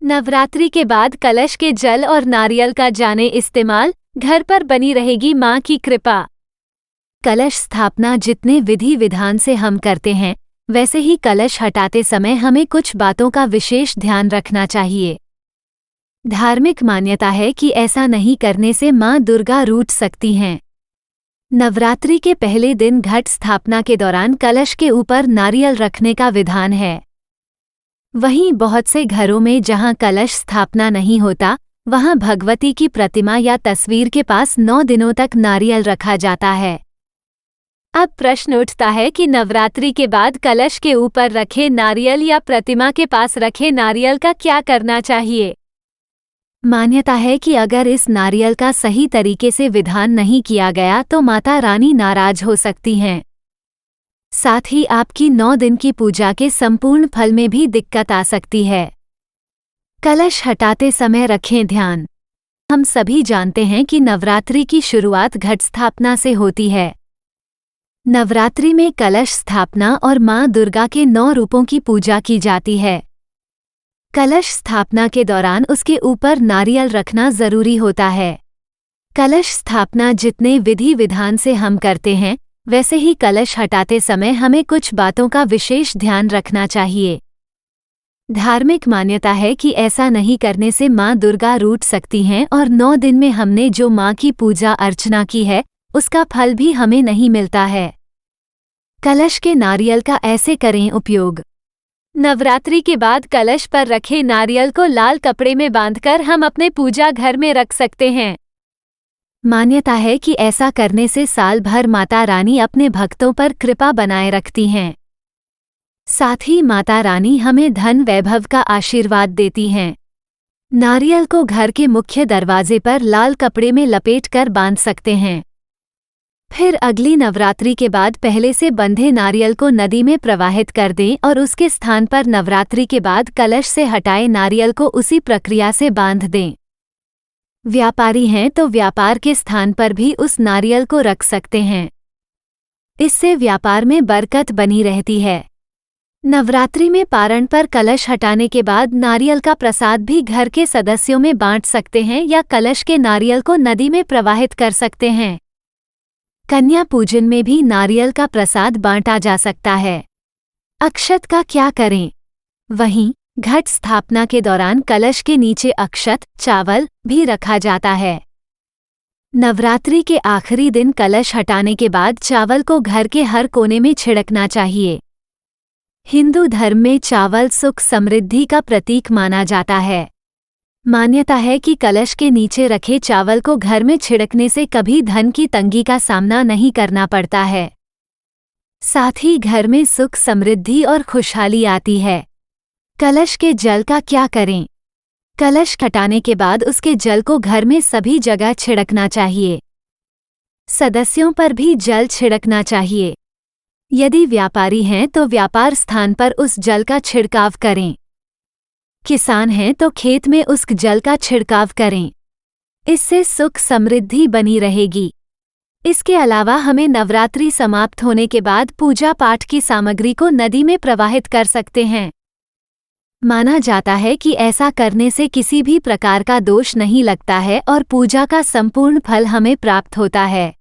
नवरात्रि के बाद कलश के जल और नारियल का जाने इस्तेमाल, घर पर बनी रहेगी माँ की कृपा। कलश स्थापना जितने विधि विधान से हम करते हैं, वैसे ही कलश हटाते समय हमें कुछ बातों का विशेष ध्यान रखना चाहिए। धार्मिक मान्यता है कि ऐसा नहीं करने से माँ दुर्गा रूठ सकती हैं। नवरात्रि के पहले दिन घट स्थापना के दौरान कलश के ऊपर नारियल रखने का विधान है। वहीं बहुत से घरों में जहां कलश स्थापना नहीं होता, वहां भगवती की प्रतिमा या तस्वीर के पास 9 दिनों तक नारियल रखा जाता है। अब प्रश्न उठता है कि नवरात्रि के बाद कलश के ऊपर रखे नारियल या प्रतिमा के पास रखे नारियल का क्या करना चाहिए। मान्यता है कि अगर इस नारियल का सही तरीके से विधान नहीं किया गया तो माता रानी नाराज हो सकती हैं। साथ ही आपकी 9 दिन की पूजा के संपूर्ण फल में भी दिक्कत आ सकती है। कलश हटाते समय रखें ध्यान। हम सभी जानते हैं कि नवरात्रि की शुरुआत घट स्थापना से होती है। नवरात्रि में कलश स्थापना और माँ दुर्गा के 9 रूपों की पूजा की जाती है। कलश स्थापना के दौरान उसके ऊपर नारियल रखना जरूरी होता है। कलश स्थापना जितने विधि विधान से हम करते हैं, वैसे ही कलश हटाते समय हमें कुछ बातों का विशेष ध्यान रखना चाहिए। धार्मिक मान्यता है कि ऐसा नहीं करने से माँ दुर्गा रूठ सकती हैं और 9 दिन में हमने जो माँ की पूजा अर्चना की है, उसका फल भी हमें नहीं मिलता है। कलश के नारियल का ऐसे करें उपयोग। नवरात्रि के बाद कलश पर रखे नारियल को लाल कपड़े में बांधकर हम अपने पूजा घर में रख सकते हैं। मान्यता है कि ऐसा करने से साल भर माता रानी अपने भक्तों पर कृपा बनाए रखती हैं। साथ ही माता रानी हमें धन वैभव का आशीर्वाद देती हैं। नारियल को घर के मुख्य दरवाजे पर लाल कपड़े में लपेटकर बांध सकते हैं। फिर अगली नवरात्रि के बाद पहले से बंधे नारियल को नदी में प्रवाहित कर दें और उसके स्थान पर नवरात्रि के बाद कलश से हटाए नारियल को उसी प्रक्रिया से बांध दें। व्यापारी हैं तो व्यापार के स्थान पर भी उस नारियल को रख सकते हैं। इससे व्यापार में बरकत बनी रहती है। नवरात्रि में पारण पर कलश हटाने के बाद नारियल का प्रसाद भी घर के सदस्यों में बांट सकते हैं या कलश के नारियल को नदी में प्रवाहित कर सकते हैं। कन्या पूजन में भी नारियल का प्रसाद बांटा जा सकता है। अक्षत का क्या करें? वहीं घट स्थापना के दौरान कलश के नीचे अक्षत, चावल भी रखा जाता है। नवरात्रि के आखिरी दिन कलश हटाने के बाद चावल को घर के हर कोने में छिड़कना चाहिए। हिंदू धर्म में चावल सुख समृद्धि का प्रतीक माना जाता है। मान्यता है कि कलश के नीचे रखे चावल को घर में छिड़कने से कभी धन की तंगी का सामना नहीं करना पड़ता है। साथ ही घर में सुख समृद्धि और खुशहाली आती है। कलश के जल का क्या करें? कलश हटाने के बाद उसके जल को घर में सभी जगह छिड़कना चाहिए। सदस्यों पर भी जल छिड़कना चाहिए। यदि व्यापारी हैं तो व्यापार स्थान पर उस जल का छिड़काव करें। किसान हैं तो खेत में उस जल का छिड़काव करें। इससे सुख समृद्धि बनी रहेगी। इसके अलावा हमें नवरात्रि समाप्त होने के बाद पूजा पाठ की सामग्री को नदी में प्रवाहित कर सकते हैं। माना जाता है कि ऐसा करने से किसी भी प्रकार का दोष नहीं लगता है और पूजा का संपूर्ण फल हमें प्राप्त होता है।